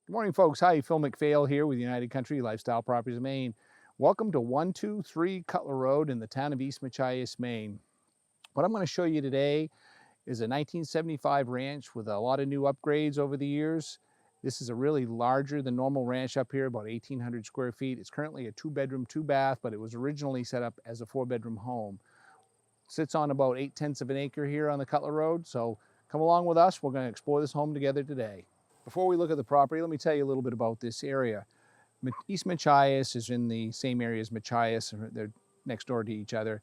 Good morning, folks. Hi, Phil McPhail here with United Country Lifestyle Properties of Maine. Welcome to 123 Cutler Road in the town of East Machias, Maine. What I'm going to show you today is a 1975 ranch with a lot of new upgrades over the years. This is a really larger than normal ranch up here, about 1,800 square feet. It's currently a 2-bedroom, 2-bath, but it was originally set up as a 4-bedroom home. Sits on about 8/10 of an acre here on the Cutler Road, so come along with us. We're going to explore this home together today. Before we look at the property, let me tell you a little bit about this area. East Machias is in the same area as Machias. They're next door to each other.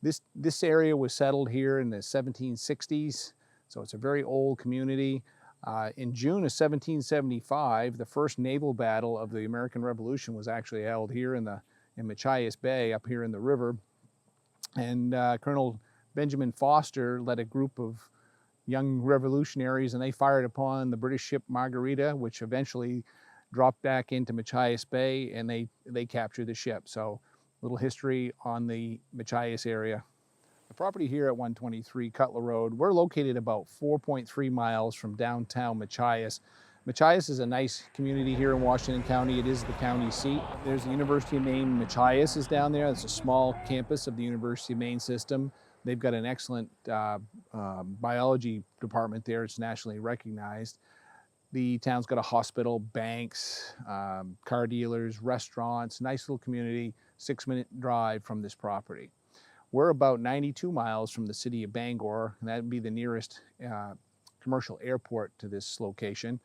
This area was settled here in the 1760s, so it's a very old community. In June of 1775, the first naval battle of the American Revolution was actually held here in Machias Bay, up here in the river. And Colonel Benjamin Foster led a group of young revolutionaries, and they fired upon the British ship Margarita, which eventually dropped back into Machias Bay, and they captured the ship. So a little history on the Machias area. The property here at 123 Cutler Road, we're located about 4.3 miles from downtown Machias. Machias is a nice community here in Washington County. It is the county seat. There's the University of Maine Machias is down there. It's a small campus of the University of Maine system. They've got an excellent biology department there. It's nationally recognized. The town's got a hospital, banks, car dealers, restaurants, nice little community, 6-minute drive from this property. We're about 92 miles from the city of Bangor, and that would be the nearest commercial airport to this location,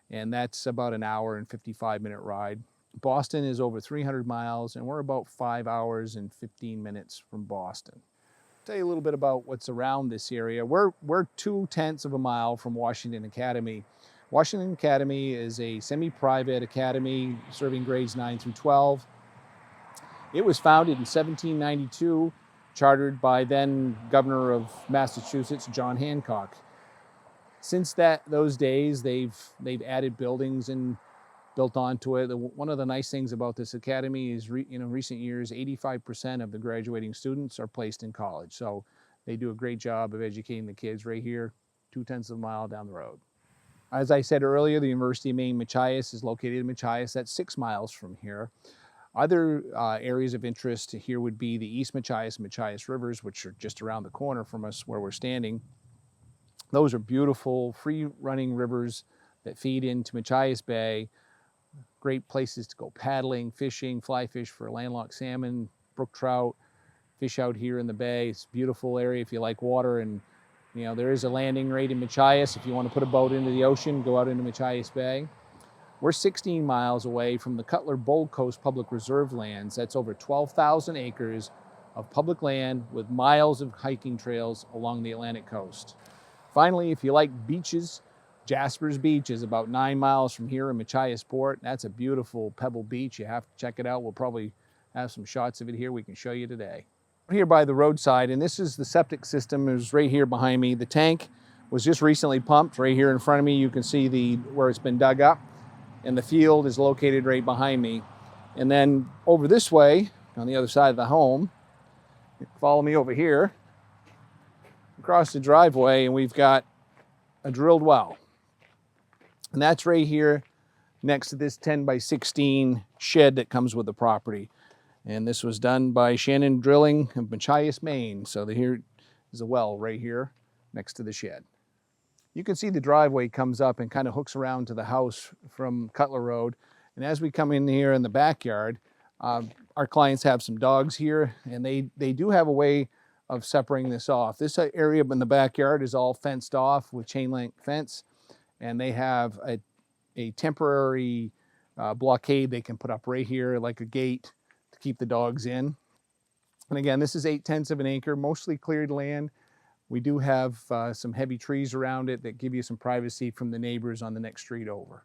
and that's about an hour and 55-minute ride. Boston is over 300 miles, and we're about 5 hours and 15 minutes from Boston. Tell you a little bit about what's around this area. We're 2/10 of a mile from Washington Academy. Washington Academy is a semi-private academy serving grades 9 through 12. It was founded in 1792, chartered by then Governor of Massachusetts, John Hancock. Since those days, they've added buildings and built onto it. One of the nice things about this academy is, in recent years, 85% of the graduating students are placed in college. So they do a great job of educating the kids right here, 2/10 of a mile down the road. As I said earlier, the University of Maine Machias is located in Machias. That's 6 miles from here. Other areas of interest here would be the East Machias and Machias rivers, which are just around the corner from us where we're standing. Those are beautiful, free-running rivers that feed into Machias Bay. Great places to go paddling, fishing, fly fish for landlocked salmon, brook trout, fish out here in the bay. It's a beautiful area if you like water, and there is a landing right in Machias. If you want to put a boat into the ocean, go out into Machias Bay. We're 16 miles away from the Cutler Bold Coast Public Reserve lands. That's over 12,000 acres of public land with miles of hiking trails along the Atlantic coast. Finally, if you like beaches, Jasper's Beach is about 9 miles from here in Machias Port. That's a beautiful pebble beach. You have to check it out. We'll probably have some shots of it here we can show you today. We're here by the roadside, and this is the septic system. Is right here behind me. The tank was just recently pumped. Right here in front of me, you can see where it's been dug up, and the field is located right behind me. And then over this way, on the other side of the home, follow me over here, across the driveway, and we've got a drilled well. And that's right here next to this 10 by 16 shed that comes with the property. And this was done by Shannon Drilling of Machias, Maine. So here is a well right here next to the shed. You can see the driveway comes up and kind of hooks around to the house from Cutler Road. And as we come in here in the backyard, our clients have some dogs here, and they do have a way of separating this off. This area in the backyard is all fenced off with chain link fence, and they have a temporary blockade they can put up right here, like a gate, to keep the dogs in. And again, this is 8/10 of an acre, mostly cleared land. We do have some heavy trees around it that give you some privacy from the neighbors on the next street over.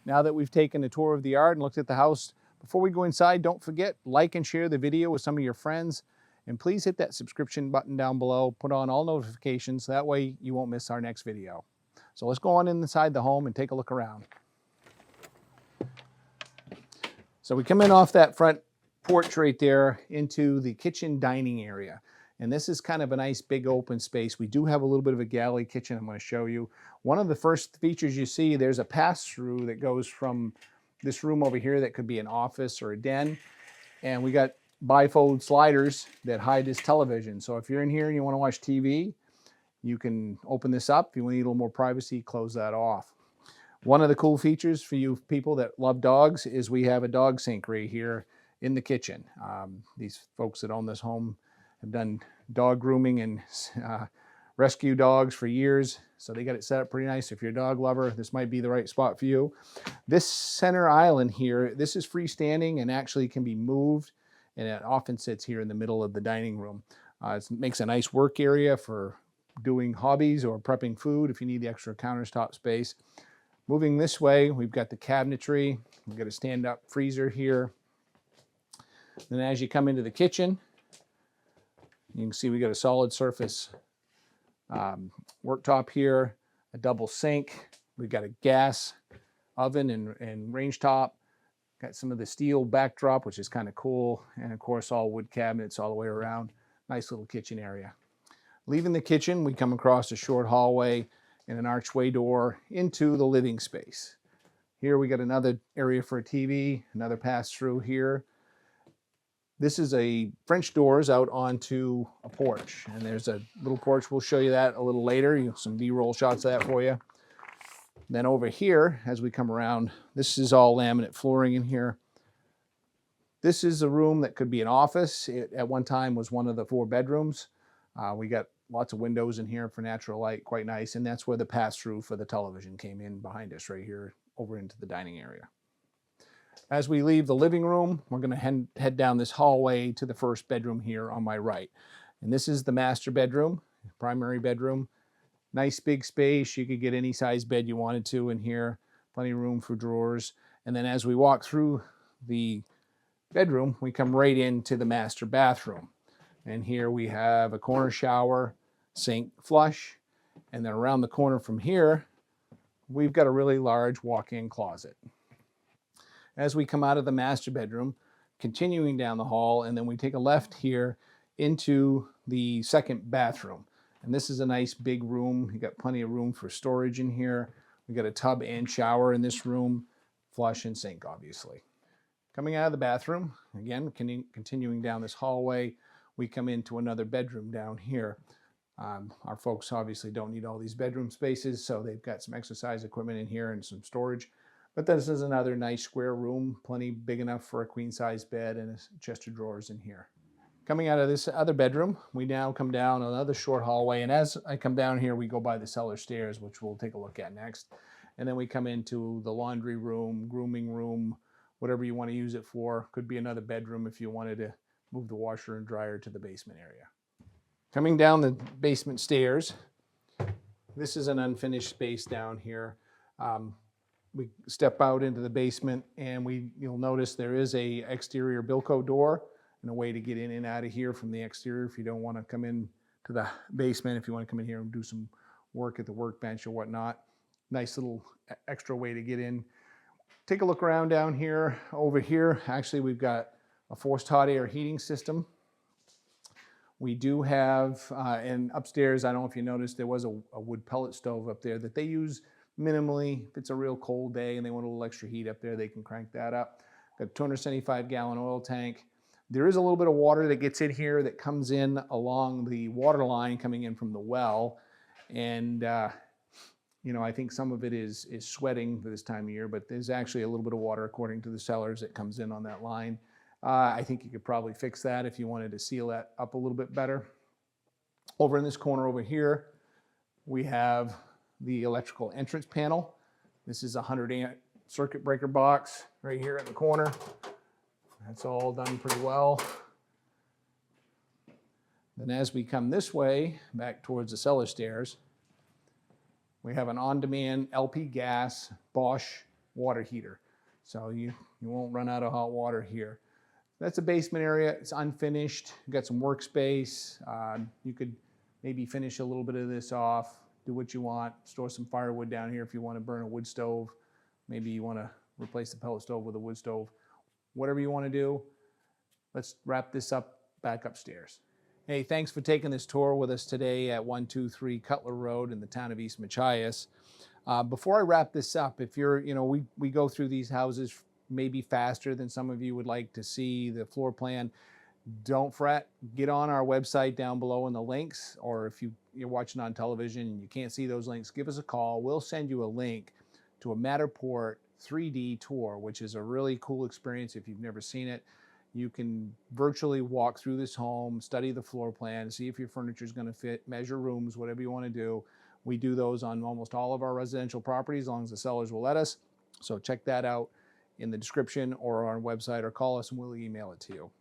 Now that we've taken a tour of the yard and looked at the house, before we go inside, don't forget, like and share the video with some of your friends. And please hit that subscription button down below, put on all notifications, that way you won't miss our next video. So let's go on inside the home and take a look around. So we come in off that front porch right there into the kitchen dining area. And this is kind of a nice big open space. We do have a little bit of a galley kitchen I'm going to show you. One of the first features you see, there's a pass-through that goes from this room over here that could be an office or a den. And we got bifold sliders that hide this television. So if you're in here and you want to watch TV, you can open this up. If you need a little more privacy, close that off. One of the cool features for you people that love dogs is we have a dog sink right here in the kitchen. These folks that own this home have done dog grooming and rescue dogs for years, so they got it set up pretty nice. If you're a dog lover, this might be the right spot for you. This center island here, this is freestanding and actually can be moved, and it often sits here in the middle of the dining room. It makes a nice work area for doing hobbies or prepping food if you need the extra countertop space. Moving this way, we've got the cabinetry. We've got a stand-up freezer here. Then as you come into the kitchen, you can see we got a solid surface worktop here, a double sink. We've got a gas oven and range top. Got some of the steel backdrop, which is kind of cool. And of course, all wood cabinets all the way around. Nice little kitchen area. Leaving the kitchen, we come across a short hallway and an archway door into the living space. Here we got another area for a TV, another pass through here. This is a French doors out onto a porch, and there's a little porch. We'll show you that a little later. Some B-roll shots of that for you. Then over here, as we come around, this is all laminate flooring in here. This is a room that could be an office. It at one time was one of the 4 bedrooms. We got lots of windows in here for natural light, quite nice. And that's where the pass-through for the television came in behind us right here over into the dining area. As we leave the living room, we're going to head down this hallway to the first bedroom here on my right. And this is the master bedroom, primary bedroom. Nice big space. You could get any size bed you wanted to in here. Plenty of room for drawers. And then as we walk through the bedroom, we come right into the master bathroom. And here we have a corner shower, sink, flush. And then around the corner from here, we've got a really large walk-in closet. As we come out of the master bedroom, continuing down the hall, and then we take a left here into the second bathroom. And this is a nice big room. You got plenty of room for storage in here. We got a tub and shower in this room, flush and sink, obviously. Coming out of the bathroom, again, continuing down this hallway, we come into another bedroom down here. Our folks obviously don't need all these bedroom spaces, so they've got some exercise equipment in here and some storage. But this is another nice square room, plenty big enough for a queen-size bed and a chest of drawers in here. Coming out of this other bedroom, we now come down another short hallway, and as I come down here, we go by the cellar stairs, which we'll take a look at next. And then we come into the laundry room, grooming room, whatever you want to use it for. Could be another bedroom if you wanted to move the washer and dryer to the basement area. Coming down the basement stairs, this is an unfinished space down here. We step out into the basement, and you'll notice there is a exterior Bilco door and a way to get in and out of here from the exterior if you don't want to come in to the basement, if you want to come in here and do some work at the workbench or whatnot. Nice little extra way to get in. Take a look around down here. Over here, actually, we've got a forced hot air heating system. We do have, and upstairs, I don't know if you noticed, there was a wood pellet stove up there that they use minimally. If it's a real cold day and they want a little extra heat up there, they can crank that up. Got a 275-gallon oil tank. There is a little bit of water that gets in here that comes in along the water line coming in from the well. And, you know, I think some of it is sweating for this time of year, but there's actually a little bit of water, according to the sellers, that comes in on that line. I think you could probably fix that if you wanted to seal that up a little bit better. Over in this corner over here, we have the electrical entrance panel. This is a 100-amp circuit breaker box right here in the corner. That's all done pretty well. Then as we come this way, back towards the cellar stairs, we have an on-demand LP gas Bosch water heater. So you won't run out of hot water here. That's a basement area. It's unfinished. You've got some workspace. You could maybe finish a little bit of this off, do what you want, store some firewood down here if you want to burn a wood stove. Maybe you want to replace the pellet stove with a wood stove. Whatever you want to do, let's wrap this up back upstairs. Hey, thanks for taking this tour with us today at 123 Cutler Road in the town of East Machias. Before I wrap this up, if you're, we go through these houses maybe faster than some of you would like to see the floor plan. Don't fret, get on our website down below in the links, or if you're watching on television and you can't see those links, give us a call. We'll send you a link to a Matterport 3D tour, which is a really cool experience if you've never seen it. You can virtually walk through this home, study the floor plan, see if your furniture is going to fit, measure rooms, whatever you want to do. We do those on almost all of our residential properties, as long as the sellers will let us. So check that out in the description or on our website, or call us and we'll email it to you.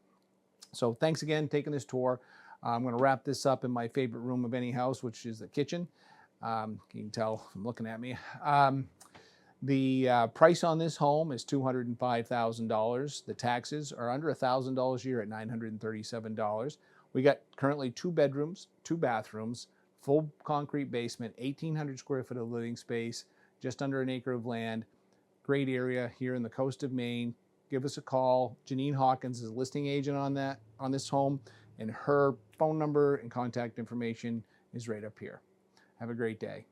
So thanks again for taking this tour. I'm going to wrap this up in my favorite room of any house, which is the kitchen. You can tell from looking at me. The price on this home is $205,000. The taxes are under $1,000 a year at $937. We got currently 2 bedrooms, 2 bathrooms, full concrete basement, 1,800 square foot of living space, just under an acre of land. Great area here in the coast of Maine. Give us a call. Janine Hawkins is a listing agent on this home, and her phone number and contact information is right up here. Have a great day.